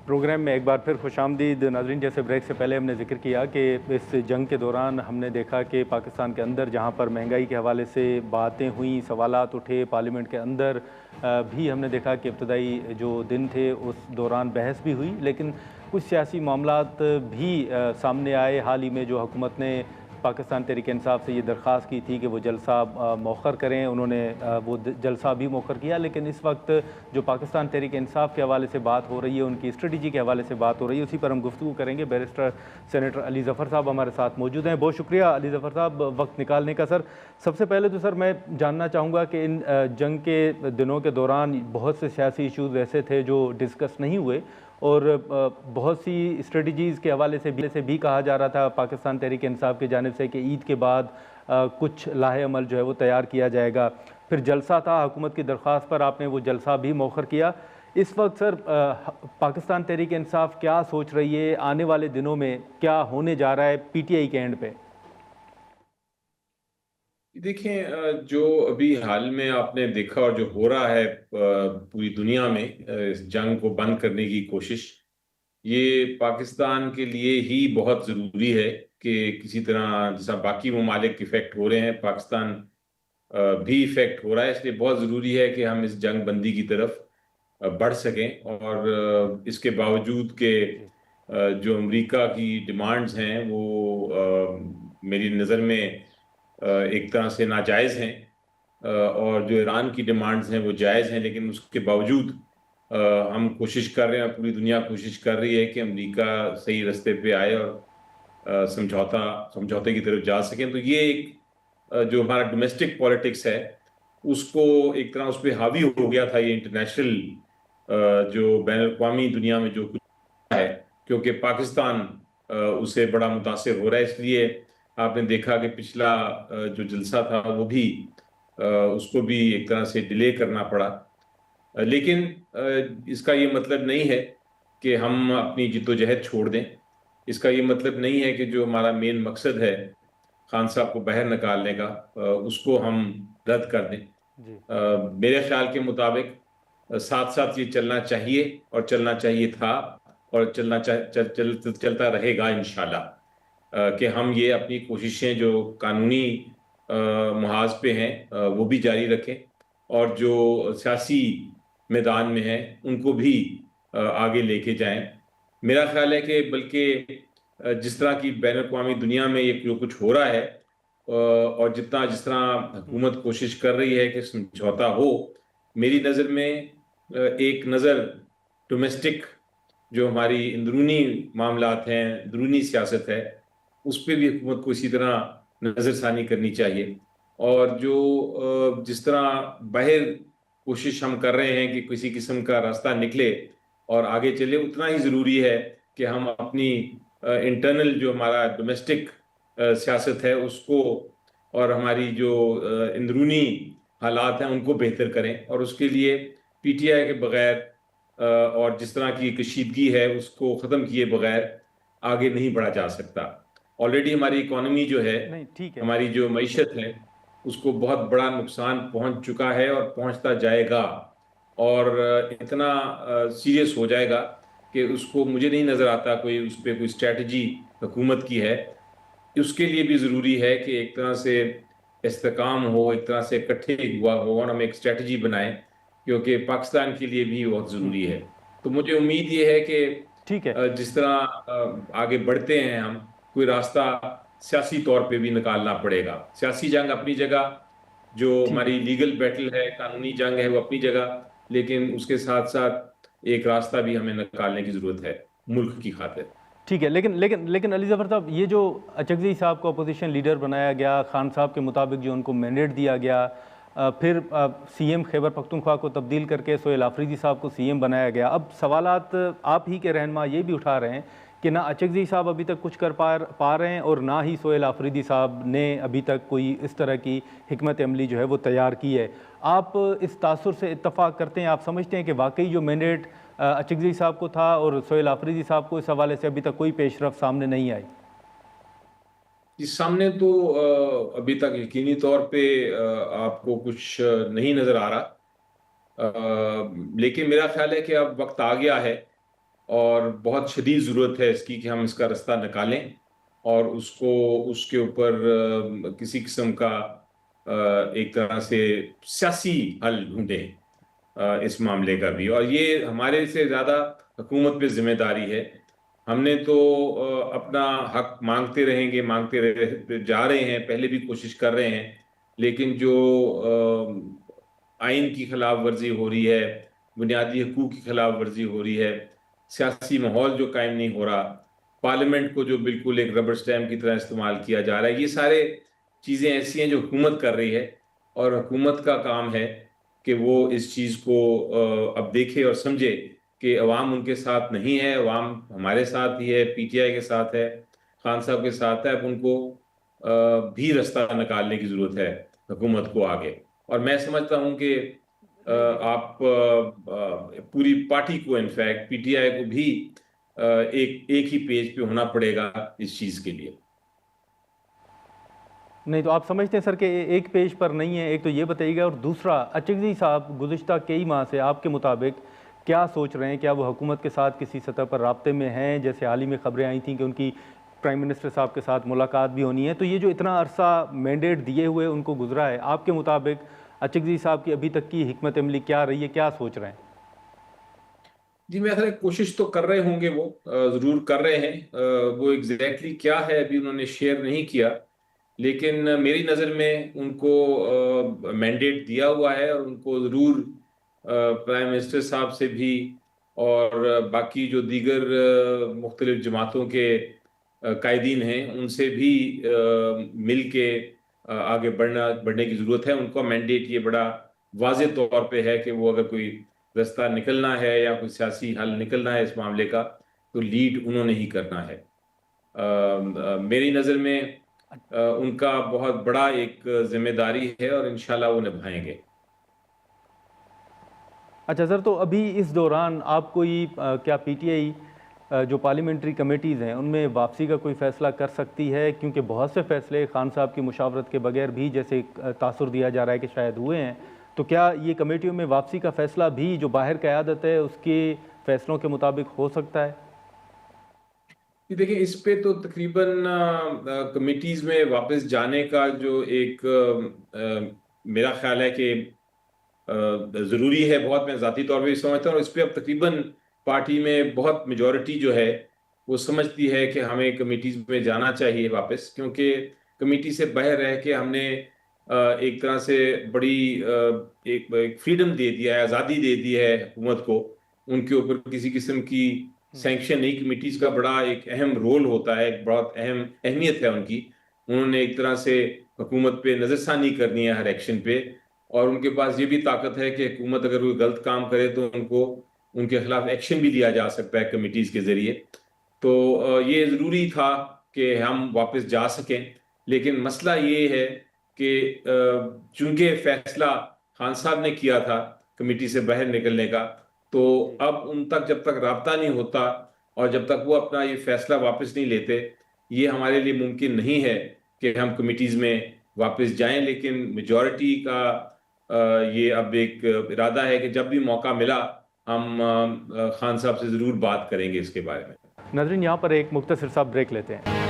Programme میں ایک بار پھر خوش آمدید ناظرین۔ جیسے بریک سے پہلے ہم نے ذکر کیا کہ اس جنگ کے دوران ہم نے دیکھا کہ پاکستان کے اندر جہاں پر مہنگائی کے حوالے سے باتیں ہوئیں، سوالات اٹھے، پارلیمنٹ کے اندر بھی ہم نے دیکھا کہ ابتدائی جو دن تھے اس دوران بحث بھی ہوئی، لیکن کچھ سیاسی معاملات بھی سامنے آئے۔ حال ہی میں جو حکومت نے پاکستان تحریک انصاف سے یہ درخواست کی تھی کہ وہ جلسہ مؤخر کریں، انہوں نے وہ جلسہ بھی مؤخر کیا، لیکن اس وقت جو پاکستان تحریک انصاف کے حوالے سے بات ہو رہی ہے، ان کی اسٹریٹجی کے حوالے سے بات ہو رہی ہے، اسی پر ہم گفتگو کریں گے۔ بیرسٹر سینیٹر علی ظفر صاحب ہمارے ساتھ موجود ہیں۔ بہت شکریہ علی ظفر صاحب وقت نکالنے کا۔ سر، سب سے پہلے تو سر میں جاننا چاہوں گا کہ ان جنگ کے دنوں کے دوران بہت سے سیاسی ایشوز ایسے تھے جو ڈسکس نہیں ہوئے، اور بہت سی اسٹریٹجیز کے حوالے سے بھی کہا جا رہا تھا پاکستان تحریک انصاف کی جانب سے کہ عید کے بعد کچھ لاہ عمل جو ہے وہ تیار کیا جائے گا۔ پھر جلسہ تھا، حکومت کی درخواست پر آپ نے وہ جلسہ بھی مؤخر کیا۔ اس وقت سر پاکستان تحریک انصاف کیا سوچ رہی ہے؟ آنے والے دنوں میں کیا ہونے جا رہا ہے پی ٹی آئی کے اینڈ پہ؟ دیکھیں، جو ابھی حال میں آپ نے دیکھا اور جو ہو رہا ہے پوری دنیا میں اس جنگ کو بند کرنے کی کوشش، یہ پاکستان کے لیے ہی بہت ضروری ہے کہ کسی طرح جیسا باقی ممالک افیکٹ ہو رہے ہیں، پاکستان بھی افیکٹ ہو رہا ہے۔ اس لیے بہت ضروری ہے کہ ہم اس جنگ بندی کی طرف بڑھ سکیں، اور اس کے باوجود کہ جو امریکہ کی ڈیمانڈز ہیں وہ میری نظر میں ایک طرح سے ناجائز ہیں، اور جو ایران کی ڈیمانڈز ہیں وہ جائز ہیں، لیکن اس کے باوجود ہم کوشش کر رہے ہیں، پوری دنیا کوشش کر رہی ہے کہ امریکہ صحیح رستے پہ آئے اور سمجھوتے کی طرف جا سکیں۔ تو یہ ایک جو ہمارا ڈومیسٹک پالیٹکس ہے اس کو ایک طرح اس پہ حاوی ہو گیا تھا، یہ انٹرنیشنل جو بین الاقوامی دنیا میں جو کچھ ہے، کیونکہ پاکستان اسے بڑا متاثر ہو رہا ہے۔ اس لیے آپ نے دیکھا کہ پچھلا جو جلسہ تھا وہ بھی اس کو بھی ایک طرح سے ڈیلے کرنا پڑا، لیکن اس کا یہ مطلب نہیں ہے کہ ہم اپنی جد و جہد چھوڑ دیں۔ اس کا یہ مطلب نہیں ہے کہ جو ہمارا مین مقصد ہے خان صاحب کو باہر نکالنے کا، اس کو ہم رد کر دیں۔ میرے خیال کے مطابق ساتھ ساتھ یہ چلنا چاہیے، اور چلنا چاہیے تھا، اور چلتا رہے گا انشاءاللہ، کہ ہم یہ اپنی کوششیں جو قانونی محاذ پہ ہیں وہ بھی جاری رکھیں، اور جو سیاسی میدان میں ہیں ان کو بھی آگے لے کے جائیں۔ میرا خیال ہے کہ بلکہ جس طرح کی بین الاقوامی دنیا میں یہ جو کچھ ہو رہا ہے، اور جس طرح حکومت کوشش کر رہی ہے کہ سمجھوتا ہو، میری نظر میں ایک نظر ڈومیسٹک جو ہماری اندرونی معاملات ہیں، اندرونی سیاست ہے، اس پہ بھی حکومت کو اسی طرح نظر ثانی کرنی چاہیے۔ اور جو جس طرح باہر کوشش ہم کر رہے ہیں کہ کسی قسم کا راستہ نکلے اور آگے چلے، اتنا ہی ضروری ہے کہ ہم اپنی انٹرنل جو ہمارا ڈومیسٹک سیاست ہے اس کو، اور ہماری جو اندرونی حالات ہیں ان کو بہتر کریں، اور اس کے لیے پی ٹی آئی کے بغیر اور جس طرح کی کشیدگی ہے اس کو ختم کیے بغیر آگے نہیں بڑھا جا سکتا۔ آلریڈی ہماری اکانومی جو ہے، ہماری جو معیشت ہے، اس کو بہت بڑا نقصان پہنچ چکا ہے اور پہنچتا جائے گا، اور اتنا سیریس ہو جائے گا کہ اس کو مجھے نہیں نظر آتا کوئی اس پہ کوئی اسٹریٹجی حکومت کی ہے۔ اس کے لیے بھی ضروری ہے کہ ایک طرح سے استحکام ہو، ایک طرح سے اکٹھے ہوا ہو، اور ہم ایک اسٹریٹجی بنائیں، کیونکہ پاکستان کے لیے بھی بہت ضروری ہے۔ تو مجھے امید یہ ہے کہ جس طرح آگے بڑھتے ہیں ہم، کوئی راستہ سیاسی طور پہ بھی نکالنا پڑے گا۔ سیاسی جنگ اپنی جگہ، جو ہماری لیگل بیٹل ہے، قانونی جنگ ہے، وہ اپنی جگہ، لیکن اس کے ساتھ ساتھ ایک راستہ بھی ہمیں نکالنے کی ضرورت ہے ملک کی خاطر۔ ٹھیک ہے، لیکن علی ظفر صاحب، یہ جو اچکزئی صاحب کو اپوزیشن لیڈر بنایا گیا، خان صاحب کے مطابق جو ان کو مینڈیٹ دیا گیا، پھر سی ایم خیبر پختونخوا کو تبدیل کر کے سہیل آفریدی صاحب کو سی ایم بنایا گیا۔ اب سوالات آپ ہی کے رہنما یہ بھی اٹھا رہے ہیں کہ نہ اچکزئی صاحب ابھی تک کچھ کر پا رہے ہیں، اور نہ ہی سہیل آفریدی صاحب نے ابھی تک کوئی اس طرح کی حکمت عملی جو ہے وہ تیار کی ہے۔ آپ اس تاثر سے اتفاق کرتے ہیں؟ آپ سمجھتے ہیں کہ واقعی جو مینڈیٹ اچکزئی صاحب کو تھا اور سہیل آفریدی صاحب کو اس حوالے سے ابھی تک کوئی پیش رفت سامنے نہیں آئی؟ اس سامنے تو ابھی تک یقینی طور پہ آپ کو کچھ نہیں نظر آ رہا، لیکن میرا خیال ہے کہ اب وقت آ گیا ہے اور بہت شدید ضرورت ہے اس کی کہ ہم اس کا رستہ نکالیں اور اس کے اوپر کسی قسم کا ایک طرح سے سیاسی حل ڈھونڈیں اس معاملے کا بھی. اور یہ ہمارے سے زیادہ حکومت پہ ذمہ داری ہے. ہم نے تو اپنا حق مانگتے رہیں گے، مانگتے جا رہے ہیں، پہلے بھی کوشش کر رہے ہیں، لیکن جو آئین کی خلاف ورزی ہو رہی ہے، بنیادی حقوق کی خلاف ورزی ہو رہی ہے، سیاسی ماحول جو قائم نہیں ہو رہا، پارلیمنٹ کو جو بالکل ایک ربر سٹیمپ کی طرح استعمال کیا جا رہا ہے، یہ سارے چیزیں ایسی ہیں جو حکومت کر رہی ہے. اور حکومت کا کام ہے کہ وہ اس چیز کو اب دیکھے اور سمجھے کہ عوام ان کے ساتھ نہیں ہے، عوام ہمارے ساتھ ہی ہے، پی ٹی آئی کے ساتھ ہے، خان صاحب کے ساتھ ہے. اب ان کو بھی رستہ نکالنے کی ضرورت ہے حکومت کو آگے. اور میں سمجھتا ہوں کہ آپ پوری پارٹی کو، انفیکٹ پی ٹی آئی کو بھی ایک ہی پیج پہ ہونا پڑے گا اس چیز کے لیے. نہیں تو آپ سمجھتے ہیں سر کہ ایک پیج پر نہیں ہے؟ ایک تو یہ بتائیے گا، اور دوسرا اچکزئی صاحب گزشتہ کئی ماہ سے آپ کے مطابق کیا سوچ رہے ہیں؟ کیا وہ حکومت کے ساتھ کسی سطح پر رابطے میں ہیں؟ جیسے حال ہی میں خبریں آئی تھیں کہ ان کی پرائم منسٹر صاحب کے ساتھ ملاقات بھی ہونی ہے. تو یہ جو اتنا عرصہ مینڈیٹ دیے ہوئے ان کو گزرا ہے، آپ کے مطابق اچکزئی صاحب کی ابھی تک کی حکمت عملی کیا رہی ہے؟ کیا سوچ رہے ہیں؟ جی میں کوشش تو کر رہے ہوں گے، وہ ضرور کر رہے ہیں. وہ ایگزیکٹلی کیا ہے ابھی انہوں نے شیئر نہیں کیا، لیکن میری نظر میں ان کو مینڈیٹ دیا ہوا ہے اور ان کو ضرور پرائم منسٹر صاحب سے بھی اور باقی جو دیگر مختلف جماعتوں کے قائدین ہیں ان سے بھی مل کے آگے بڑھنے کی ضرورت ہے. ان کا مینڈیٹ یہ بڑا واضح طور پہ ہے کہ وہ اگر کوئی رستہ نکلنا ہے یا کوئی سیاسی حل نکلنا ہے اس معاملے کا تو لیڈ انہوں نے ہی کرنا ہے. میری نظر میں ان کا بہت بڑا ایک ذمہ داری ہے اور انشاءاللہ وہ نبھائیں گے. اچھا سر، تو ابھی اس دوران آپ کوئی کیا پی ٹی آئی جو پارلیمنٹری کمیٹیز ہیں ان میں واپسی کا کوئی فیصلہ کر سکتی ہے؟ کیونکہ بہت سے فیصلے خان صاحب کی مشاورت کے بغیر بھی جیسے تاثر دیا جا رہا ہے کہ شاید ہوئے ہیں. تو کیا یہ کمیٹیوں میں واپسی کا فیصلہ بھی جو باہر قیادت ہے اس کے فیصلوں کے مطابق ہو سکتا ہے؟ دیکھیں اس پہ تو تقریباً کمیٹیز میں واپس جانے کا جو ایک میرا خیال ہے کہ ضروری ہے بہت. میں ذاتی طور پہ سمجھتا ہوں اور اس پہ اب تقریباً پارٹی میں بہت میجورٹی جو ہے وہ سمجھتی ہے کہ ہمیں کمیٹیز میں جانا چاہیے واپس، کیونکہ کمیٹی سے باہر رہ کے ہم نے ایک طرح سے بڑی ایک فریڈم دے دیا ہے، آزادی دے دی ہے حکومت کو. ان کے اوپر کسی قسم کی سینکشن نہیں. کمیٹیز کا بڑا ایک اہم رول ہوتا ہے، ایک بہت اہم اہمیت ہے ان کی. انہوں نے ایک طرح سے حکومت پہ نظر ثانی کرنی ہے ہر ایکشن پہ، اور ان کے پاس یہ بھی طاقت ہے کہ حکومت اگر کوئی غلط کام کرے تو ان کے خلاف ایکشن بھی لیا جا سکتا ہے کمیٹیز کے ذریعے. تو یہ ضروری تھا کہ ہم واپس جا سکیں. لیکن مسئلہ یہ ہے کہ چونکہ فیصلہ خان صاحب نے کیا تھا کمیٹی سے باہر نکلنے کا، تو اب ان تک جب تک رابطہ نہیں ہوتا اور جب تک وہ اپنا یہ فیصلہ واپس نہیں لیتے، یہ ہمارے لیے ممکن نہیں ہے کہ ہم کمیٹیز میں واپس جائیں. لیکن میجورٹی کا یہ اب ایک ارادہ ہے کہ جب بھی موقع ملا ہم خان صاحب سے ضرور بات کریں گے اس کے بارے میں. ناظرین، یہاں پر ایک مختصر سا بریک لیتے ہیں.